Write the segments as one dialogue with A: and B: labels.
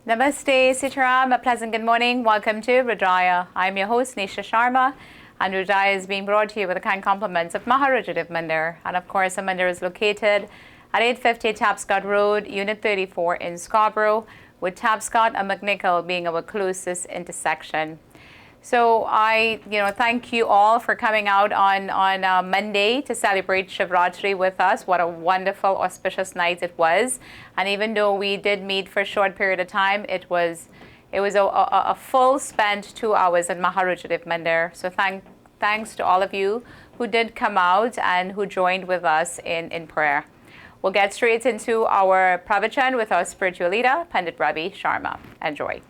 A: Namaste, Sitaram. A pleasant good morning. Welcome to Rudraaya. I'm your host, Nisha Sharma, and Rudraaya is being brought to you with the kind compliments of Rudraaya Mandir. And of course, the Mandir is located at 850 Tapscott Road, Unit 34 in Scarborough, with Tapscott and McNichol being our closest intersection. So I, thank you all for coming out on Monday to celebrate Shivratri with us. What a wonderful, auspicious night it was. And even though we did meet for a short period of time, it was a full spent 2 hours at Rudraaya Mandir. So thanks to all of you who did come out and who joined with us in prayer. We'll get straight into our pravachan with our spiritual leader, Pandit Ravi Sharma. Enjoy.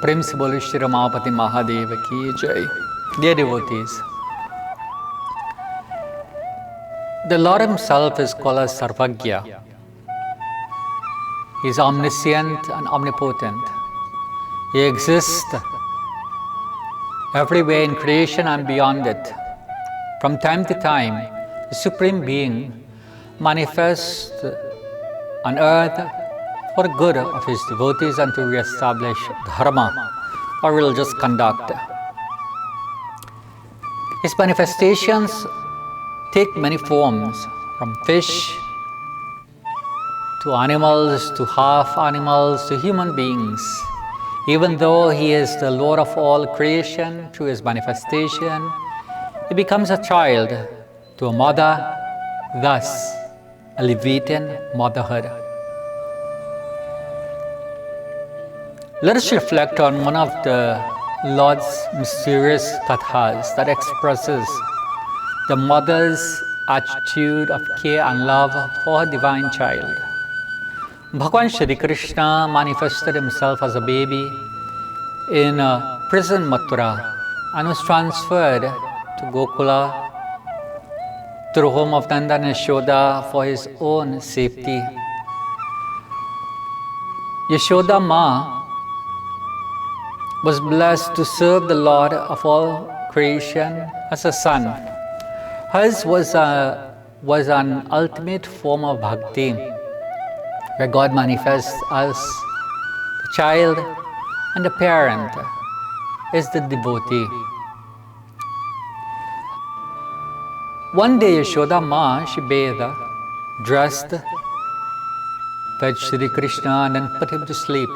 B: प्रेम से बोले श्री रमापति महादेव की जय. Dear devotees, the Lord Himself is called as Sarvagya. He is omniscient and omnipotent. He exists everywhere in creation and beyond it. From time to time, the Supreme Being manifests on earth for the good of His devotees and to re-establish dharma or religious conduct. His manifestations take many forms, from fish to animals to half animals to human beings. Even though He is the Lord of all creation, through His manifestation, He becomes a child to a mother, thus elevating motherhood. Let us reflect on one of the Lord's mysterious kathas that expresses the mother's attitude of care and love for her divine child. Bhagavan Shri Krishna manifested Himself as a baby in a prison Mathura and was transferred to Gokula, to the home of Nanda and Yashoda, for His own safety. Yashoda Ma was blessed to serve the Lord of all creation as a son. Hers was an ultimate form of bhakti, where God manifests as the child and the parent is the devotee. One day Yashoda Ma, she bathed, dressed, fed Shri Krishna and then put him to sleep.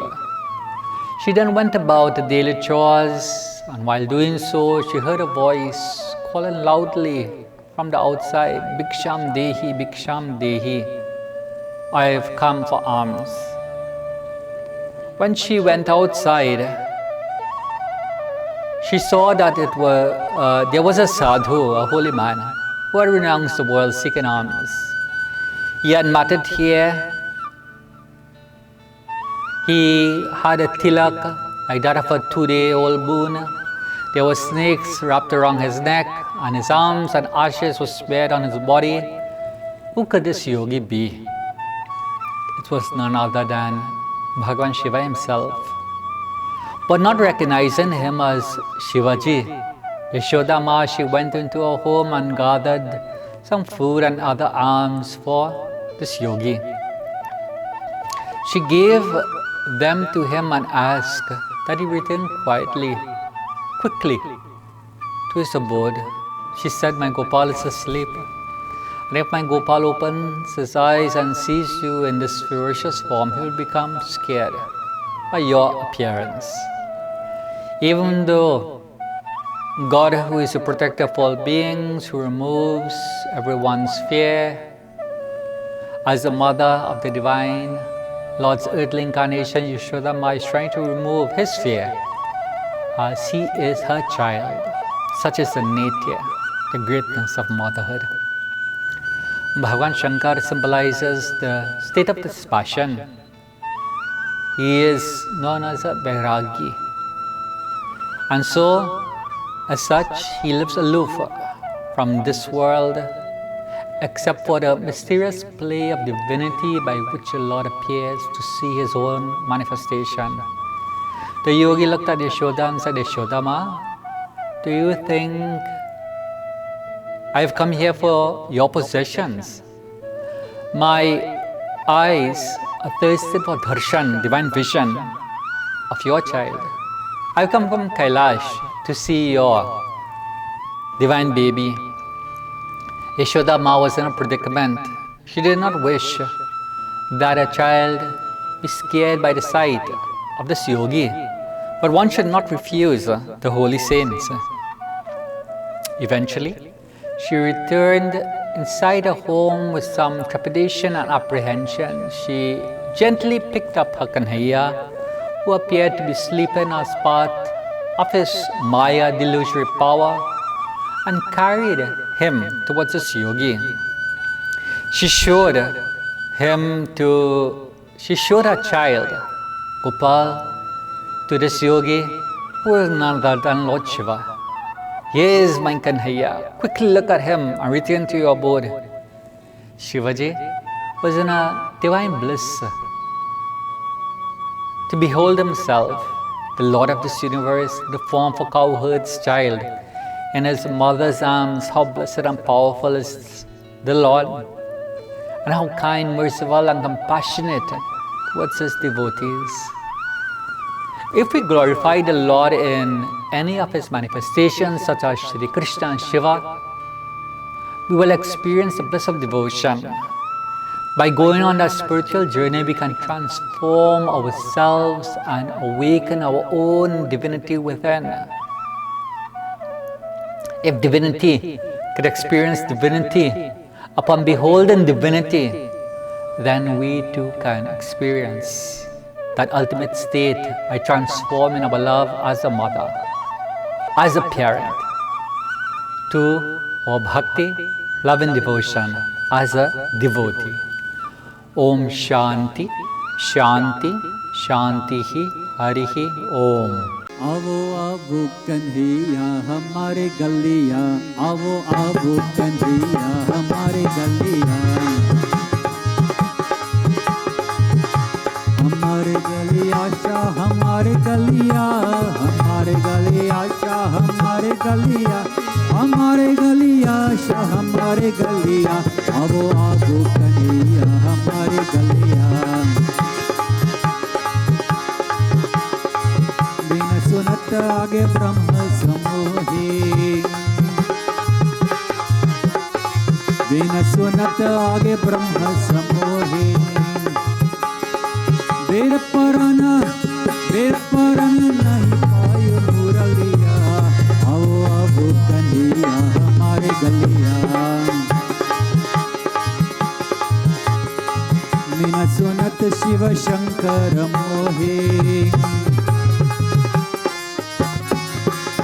B: She then went about the daily chores, and while doing so, she heard a voice calling loudly from the outside, Bhiksham Dehi, Bhiksham Dehi. I have come for alms. when she went outside, she saw that there was a sadhu, a holy man, who had renounced the world seeking alms. He had matted hair. He had a tilak like that of a 2-day-old boon. There were snakes wrapped around his neck, and his arms and ashes were smeared on his body. Who could this yogi be? It was none other than Bhagavan Shiva himself. But not recognizing him as Shivaji, Yashoda Ma, she went into her home and gathered some food and other alms for this yogi. She gave them to him and asked that he return quietly, quickly to his abode. She said, "My Gopal is asleep. And if my Gopal opens his eyes and sees you in this ferocious form, he will become scared by your appearance. Even though God, who is the protector of all beings, who removes everyone's fear, as the mother of the divine Lord's earthly incarnation, Yashoda Ma is trying to remove his fear, as he is her child. Such is the nature, the greatness of motherhood." Bhagavan Shankar symbolizes the state of dispassion. He is known as a Vairagi. And so, as such, he lives aloof from this world, except for the mysterious play of divinity by which the Lord appears to see his own manifestation. The yogi looked at Yashoda and said, "Yashoda Ma, do you think I've come here for your possessions? My eyes are thirsty for darshan, divine vision of your child. I've come from Kailash to see your divine baby." Yashoda Ma was in a predicament. She did not wish that a child be scared by the sight of this yogi, but one should not refuse the holy saints. Eventually, she returned inside her home with some trepidation and apprehension. She gently picked up her Kanhaiya, who appeared to be sleeping as part of his Maya delusory power, and carried him towards this yogi. She showed her child, Gopal, to this yogi, who is none other than Lord Shiva. "Here is my Kanhaiya. Quickly look at him and return to your abode." Shivaji was in a divine bliss to behold himself, the Lord of this universe, the form of a cowherd's child, in his mother's arms. How blessed and powerful is the Lord, and how kind, merciful, and compassionate towards his devotees. If we glorify the Lord in any of his manifestations, such as Shri Krishna and Shiva, we will experience the bliss of devotion. By going on that spiritual journey, we can transform ourselves and awaken our own divinity within. If divinity could experience divinity upon beholding divinity, then we too can experience that ultimate state by transforming our love as a mother, as a parent, to our bhakti, love and devotion as a devotee. Om Shanti, Shanti, Shantihi, Harihi Om.
C: आवो आवो कन्हैया हमारे गलिया, आवो आवो कन्हैया हमारे गलिया, हमारे गलिया शाह हमारे गलिया, हमारे गलिया शाह हमारे गलिया, हमारे गलिया शाह हमारे गलिया, आवो आवो कन्हैया हमारे गलिया। सुनत आगे ब्रह्म समोहे, बिन सुनत आगे ब्रह्म समोहे, बेर परन नहीं पायो मुरलिया, आओ आवो कन्हैया हमारे गलिया। बिन सुनत शिव शंकर मोहे,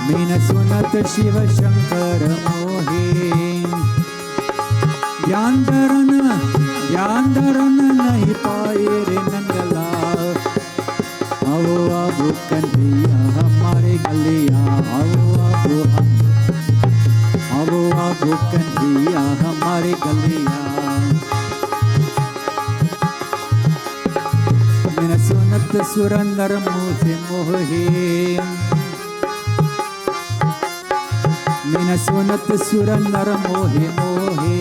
C: मीन सुनत शिव शंकर मोहे ज्ञान धरन नहीं पाए रे नंदलाल आओ अब कन्हैया हमारे गलिया आओ अब कन्हैया हमारे गलिया मीन सुनत सुरंदर मुँह से मोहे मीन सुनत सुरंदर मोहे मोहे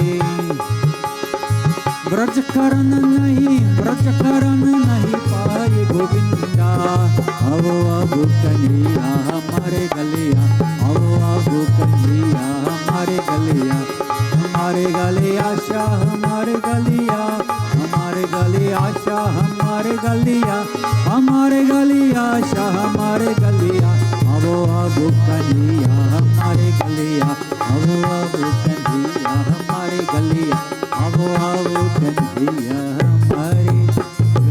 C: ब्रज करन नहीं पाए गोविंदा आओ अब कन्हैया हमारे गलिया आओ अब कन्हैया हमारे गलिया शाह हमारे गलिया शाह हमारे गलिया शाह हमारे गलिया आओ अब कन्हैया हमारे गलिया आओ अब कन्हैया हमारे गलिया आओ अब कन्हैया हमारे गलिया.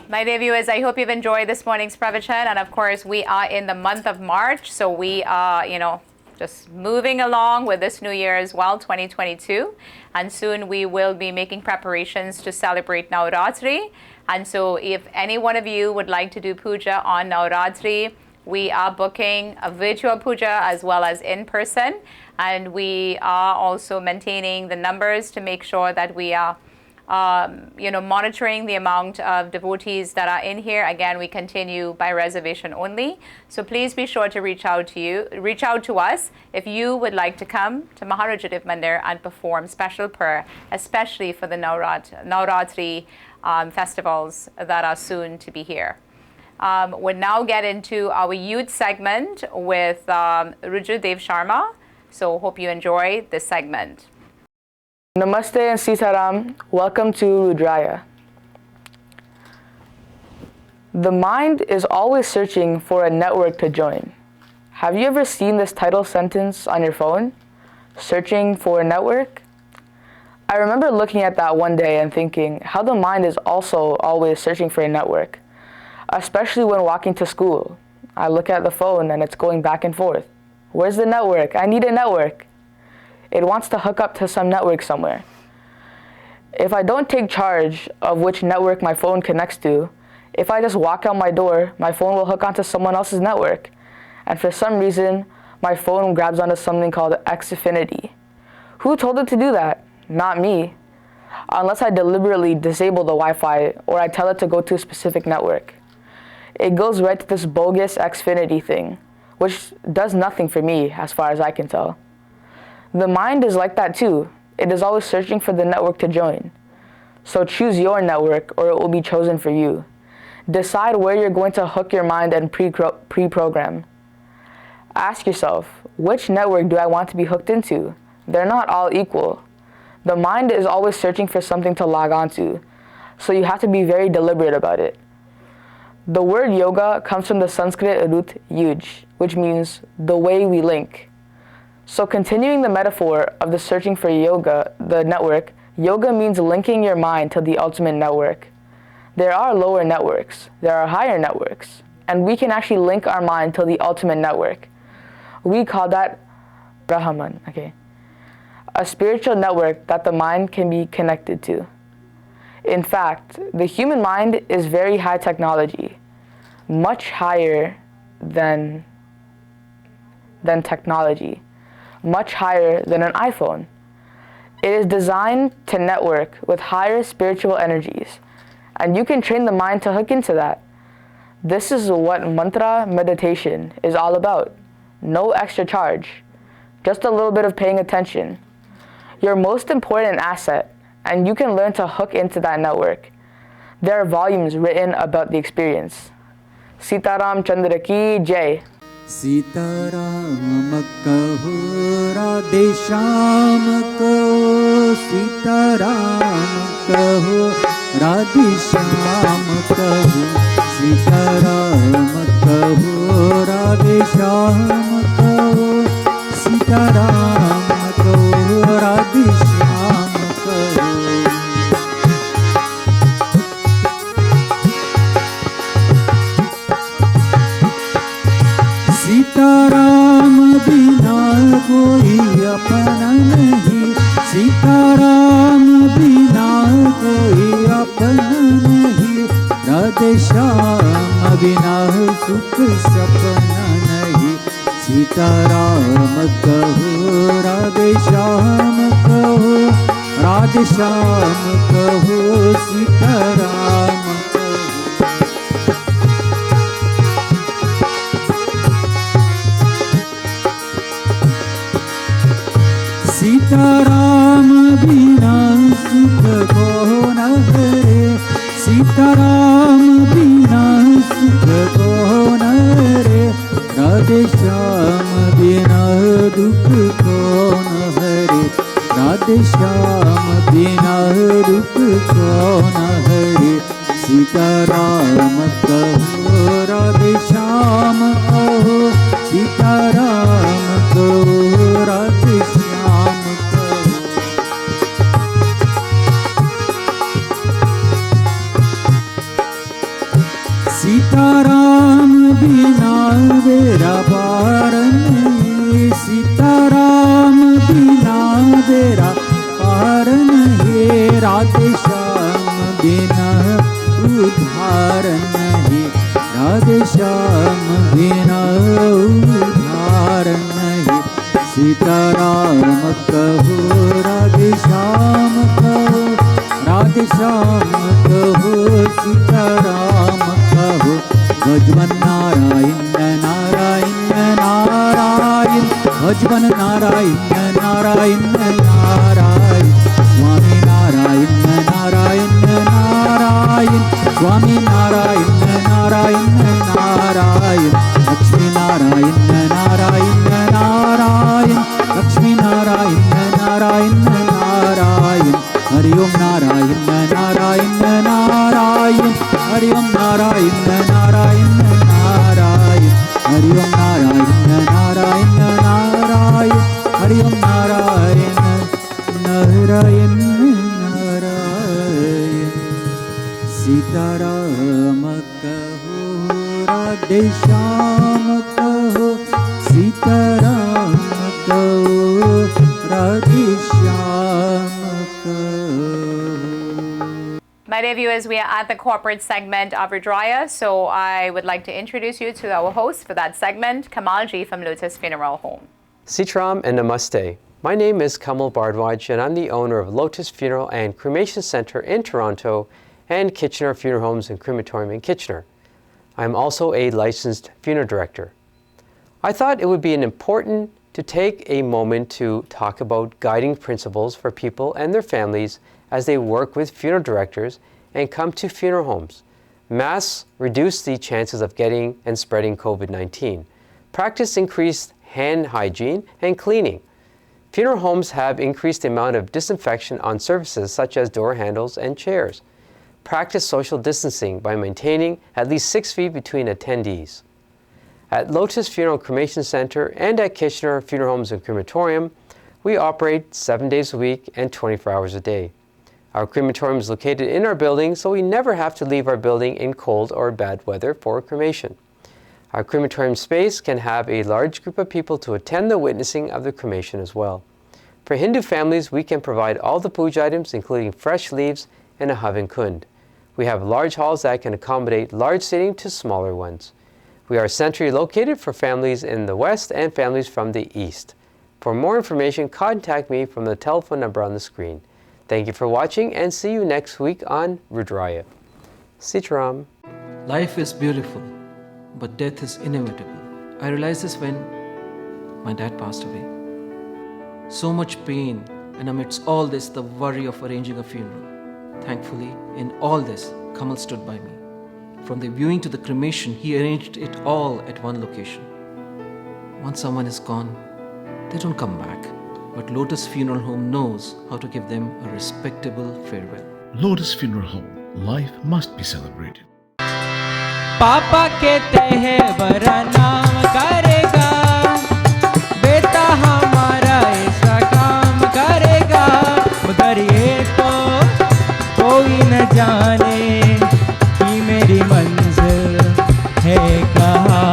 A: My dear viewers, I hope you've enjoyed this morning's pravachan, and of course we are in the month of March, so we are, just moving along with this new year as well, 2022, and soon we will be making preparations to celebrate Navratri. And so if any one of you would like to do puja on Navratri, we are booking a virtual puja as well as in person, and we are also maintaining the numbers to make sure that we are monitoring the amount of devotees that are in here. Again, we continue by reservation only. So please be sure to reach out to us if you would like to come to Maharajadev Mandir and perform special prayer, especially for the Navratri festivals that are soon to be here. We'll now get into our youth segment with Rudraaya Sharma. So hope you enjoy this segment.
D: Namaste and Sitaram. Welcome to Rudraaya. The mind is always searching for a network to join. Have you ever seen this title sentence on your phone? Searching for a network? I remember looking at that one day and thinking how the mind is also always searching for a network, especially when walking to school. I look at the phone and it's going back and forth. Where's the network? I need a network. It wants to hook up to some network somewhere. If I don't take charge of which network my phone connects to, if I just walk out my door, my phone will hook onto someone else's network. And for some reason, my phone grabs onto something called Xfinity. Who told it to do that? Not me. Unless I deliberately disable the Wi-Fi or I tell it to go to a specific network. It goes right to this bogus Xfinity thing, which does nothing for me as far as I can tell. The mind is like that too. It is always searching for the network to join. So choose your network or it will be chosen for you. Decide where you're going to hook your mind and pre-program. Ask yourself, which network do I want to be hooked into? They're not all equal. The mind is always searching for something to log onto, so you have to be very deliberate about it. The word yoga comes from the Sanskrit root yuj, which means the way we link. So continuing the metaphor of the searching for yoga, the network, yoga means linking your mind to the ultimate network. There are lower networks, there are higher networks, and we can actually link our mind to the ultimate network. We call that Brahman, a spiritual network that the mind can be connected to. In fact, the human mind is very high technology, much higher than technology. Much higher than an iPhone. It is designed to network with higher spiritual energies, and you can train the mind to hook into that. This is what mantra meditation is all about. No extra charge, just a little bit of paying attention. Your most important asset, and you can learn to hook into that network. There are volumes written about the experience. Sitaram Chandra ki Jai.
C: Sitaram कहो राधे श्याम कहो सीताराम कहो राधे श्याम कहो सीताराम कहो राधे श्याम कहो सीताराम कहो राधे श्याम कहो सीताराम बिना कोई अपना नहीं, सीताराम बिना कोई अपना नहीं, राधे श्याम बिना सुख सपना नहीं। सीताराम कहो राधे श्याम कहो, राधे श्याम कहो सीताराम कहो। सीताराम बिना सुख को न हरे, सीताराम बिना सुख को न हरे, राधे श्याम बिना दुख को न हरे, राधे श्याम बिना दुख को न हरे। सीताराम कहो राधे श्याम कहो, सीताराम कहो राधे श्याम कहो। सीताराम बिना बेड़ा पार नहीं, सीताराम बिना बेड़ा पार नहीं, राधे श्याम बिना उद्धार नहीं, राधे श्याम बिना उद्धार नहीं। सीताराम कहो राधे श्याम कहो, राधे श्याम कहो सीताराम कहो। भजवन नारायण नारायण नारायण, भजवन नारायण नारायण नारायण, स्वामी नारायण नारायण नारायण, स्वामी नारायण नारायण नारायण, लक्ष्मी नारायण नारायण नारायण, लक्ष्मी नारायण नारायण नारायण। हरि ओम नारायण नारायण नारायण, हरि ओम नारायण नारायण नारायण, हरि ओम नारायण नारायण नारायण, हरि ओम नारायण नारायण नारायण। सीताराम कहो राधे श्याम कहो, सीताराम कहो राधे श्याम कहो।
A: My dear viewers, we are at the corporate segment of Rudraaya, so I would like to introduce you to our host for that segment, Kamal Ji from Lotus Funeral Home.
E: Sitram and Namaste. My name is Kamal Bardwaj and I'm the owner of Lotus Funeral and Cremation Center in Toronto and Kitchener Funeral Homes and Crematorium in Kitchener. I'm also a licensed funeral director. I thought it would be important to take a moment to talk about guiding principles for people and their families as they work with funeral directors and come to funeral homes. Masks reduce the chances of getting and spreading COVID-19. Practice increased hand hygiene and cleaning. Funeral homes have increased the amount of disinfection on surfaces such as door handles and chairs. Practice social distancing by maintaining at least 6 feet between attendees. At Lotus Funeral Cremation Center and at Kitchener Funeral Homes and Crematorium, we operate 7 days a week and 24 hours a day. Our crematorium is located in our building, so we never have to leave our building in cold or bad weather for cremation. Our crematorium space can have a large group of people to attend the witnessing of the cremation as well. For Hindu families, we can provide all the puja items, including fresh leaves and a havan kund. We have large halls that can accommodate large seating to smaller ones. We are centrally located for families in the west and families from the east. For more information, contact me from the telephone number on the screen. Thank you for watching and see you next week on Rudraaya. Sitram.
F: Life is beautiful, but death is inevitable. I realized this when my dad passed away. So much pain, and amidst all this, the worry of arranging a funeral. Thankfully, in all this, Kamal stood by me. From the viewing to the cremation, he arranged it all at one location. Once someone is gone, they don't come back. But Lotus Funeral Home knows how to give them a respectable farewell.
G: Lotus Funeral Home. Life must be celebrated.
H: पापा कहते हैं बड़ा नाम करेगा, बेटा हमारा ऐसा काम करेगा, मगर ये तो कोई न जाने कि मेरी मंजिल है कहाँ।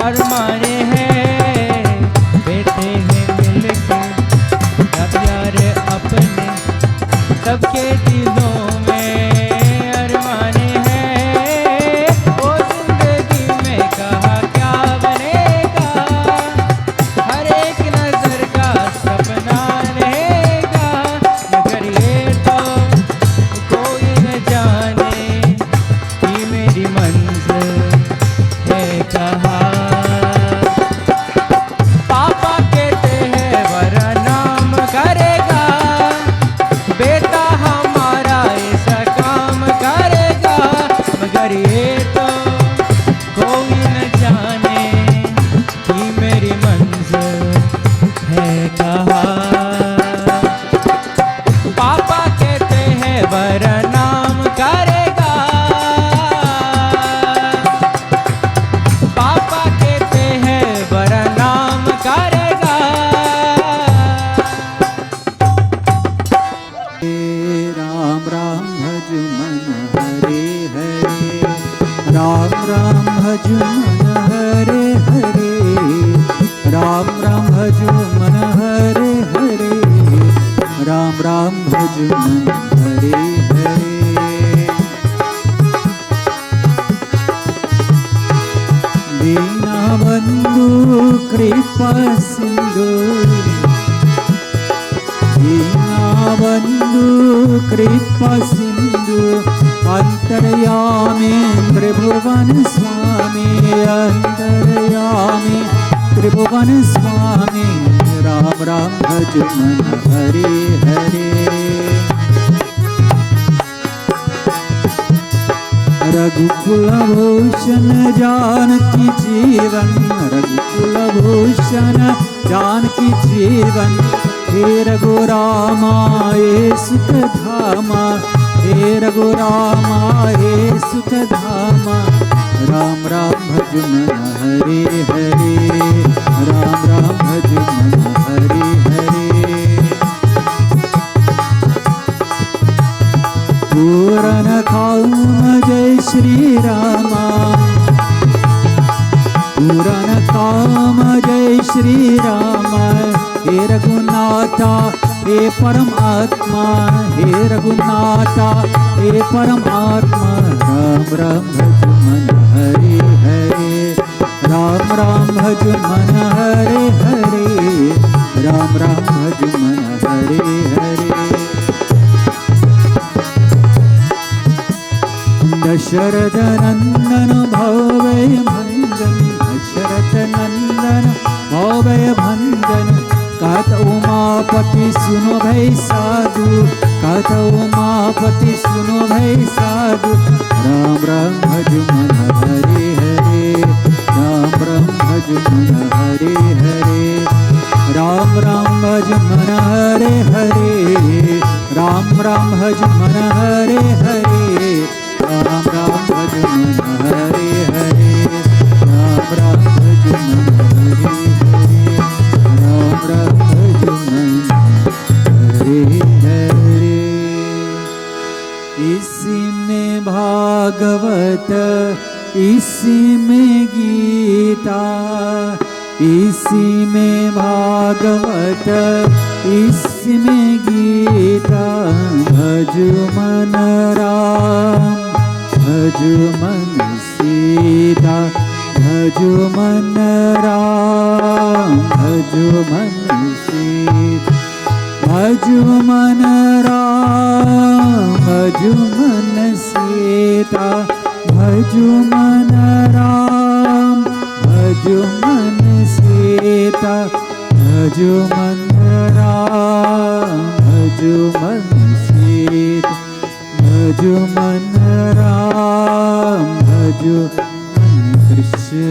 H: अरमाने हैं, बेटे हैं मिलके अब यार अपने सबके दिलों में अरमाने हैं। ओ जिंदगी में कहा क्या बनेगा, हर एक नजर का सपना रहेगा, मगर ये तो कोई न जाने कि मेरी मंजिल है कहाँ। पापा कहते हैं बड़ा नाम करेगा, बेटा हमारा ऐसा काम करेगा, मगर ये तो कोई न जाने कि मेरी मंजिल है कहाँ। पापा कहते हैं बड़ा नाम करेगा, पापा कहते हैं बड़ा नाम करेगा।
C: राम राम भज मन हरे हरे, राम राम भज मन हरे हरे, राम राम भज मन हरे हरे, राम राम भज मन हरे हरे। दीनबंधु कृपा सिंधु, दीनबंधु कृपा सिंधु, अंतर्यामी त्रिभुवन स्वामी, अंतर्यामी त्रिभुवन स्वामी, राम राम भज मन हरे हरे। रघुकुल भूषण जानकी जीवन, रघुकुल भूषण जानकी जीवन, हे रघुरामा हे सुख धामा, हे रघुरामा हे सुख धामा, राम राम भज मन हरे हरे, राम राम भज मन हरे हरे। पूरन खाऊं जय श्री रामा, पूरन काम जय श्री रामा, हे रघुनाथा हे परमात्मा, हे रघुनाथा हे परमात्मा, राम राम भज मन हरे हरे, राम राम भज मन हरे हरे, राम राम भज मन हरे हरे। दशरथ नंदन भवय भंजन, दशरथ नंदन भवय भंजन, कहत उमापति सुनो भई साधु, कहत उमापति सुनो भई साधु, राम राम भज मन हरे हरे, राम राम भज मन हरे हरे, राम राम भज मन हरे हरे, राम राम भज मन हरे हरे, राम राम भज मन हरे हरे, राम राम भज मन हरे हरे, राम राम भज मन हरे हरे। इसी में भागवत, इसी में गीता, इसी में भागवत, इसी में गीता, भज मन राम भज मन सीता, भज मन राम भज मन सीता, भज मन राम भज मन सीता, भज मन राम भज मन सीता, भज मन राम भज मन सीता, भज मन राम भज मन Krishna.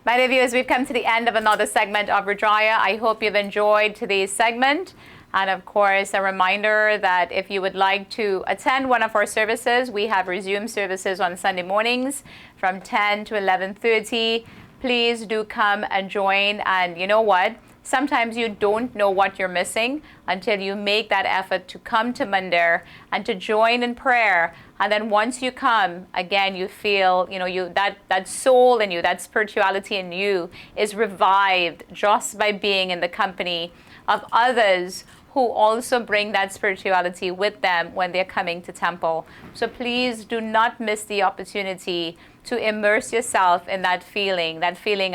A: My dear viewers, we've come to the end of another segment of Rudraaya. I hope you've enjoyed today's segment. And of course, a reminder that if you would like to attend one of our services, we have resumed services on Sunday mornings from 10 to 11:30. Please do come and join. And you know what? Sometimes you don't know what you're missing until you make that effort to come to Mandir and to join in prayer. And then once you come, again, you feel, that soul in you, that spirituality in you is revived just by being in the company of others who also bring that spirituality with them when they're coming to temple. So please do not miss the opportunity to immerse yourself in that feeling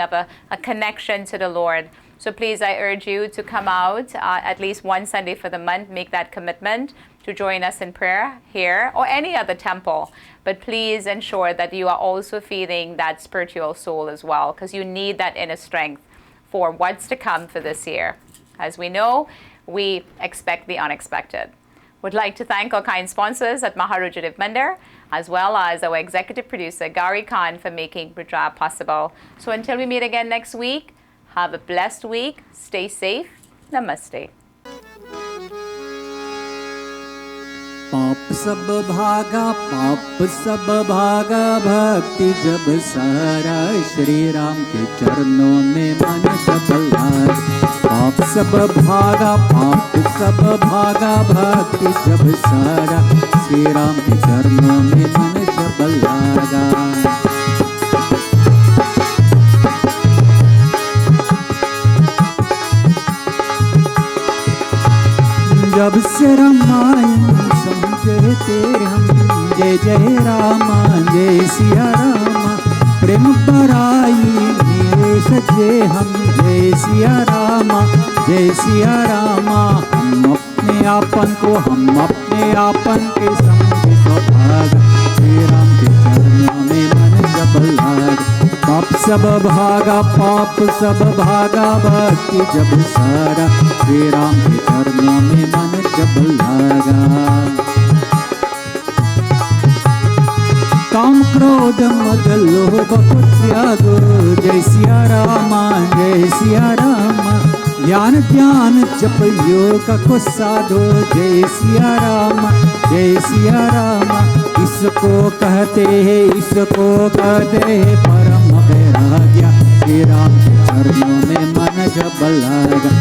A: of a connection to the Lord. So please, I urge you to come out at least one Sunday for the month, make that commitment to join us in prayer here or any other temple. But please ensure that you are also feeding that spiritual soul as well, because you need that inner strength for what's to come for this year. As we know, we expect the unexpected. Would like to thank our kind sponsors at Maharujadiv Mandir, as well as our executive producer, Gary Khan, for making Rudraaya possible. So until we meet again next week, have a blessed week. Stay safe. Namaste.
C: पाप सब भागा भक्ति जब सारा श्री राम के चरणों में मन जब लाग। पाप सब भागा भक्ति जब सारा श्री राम के चरणों में मन जब लागा। जब से रामायण समझे तेरे हम, जय जय रामा जय सिया रामा, प्रेम बराई मेरे सजे हम, जय सिया रामा हम अपने आपन के समझ स्वभाग, श्री राम के चरणों में मन जब लाग। पाप सब भागा भक्ति जब सारा श्री राम के चरणों में मन जब लागा। काम क्रोध मद लोभ को त्यागो, जय सिया रामा ज्ञान जप योग को साधो, जय सिया रामा इसको कहते हैं परम वैराग्य, श्री राम के चरणों में मन जब लागा।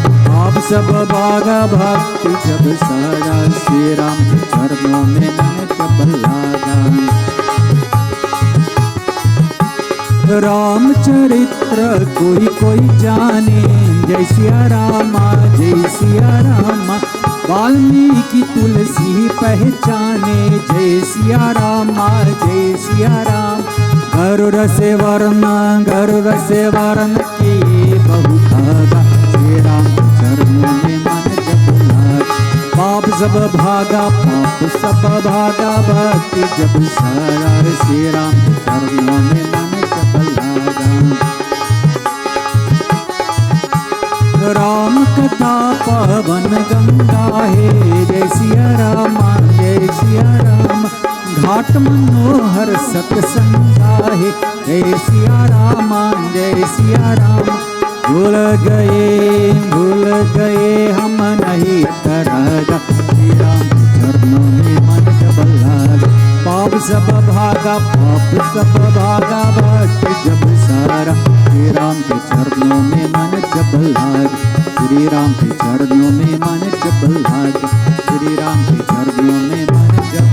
C: आप सब भागा भक्ति जब सारा श्री राम के चरणों में मन जब लागा। रामचरित्र कोई जाने, जय सिया रामा वाल्मीकि तुलसी पहचाने, जय सिया राम गरुड़ से वर्ण की बहु भागा, श्री राम के चरणों में मन जब लाग। पाप सब भागा भक्ति जब सारा श्री राम के चरणों में मन जब लागा। राम कथा पावन गंगा है, जय सिया राम घाट मनोहर सत्संगा है, जय सिया राम भूल गए हम नहीं तरागा, श्री राम के चरणों में मन जब लागा। पाप सब भागा भक्ति जब सारा श्री राम के चरणों में मन जब लागा। श्री राम के चरणों में मन जब लागा, श्री राम के चरणों में मन जब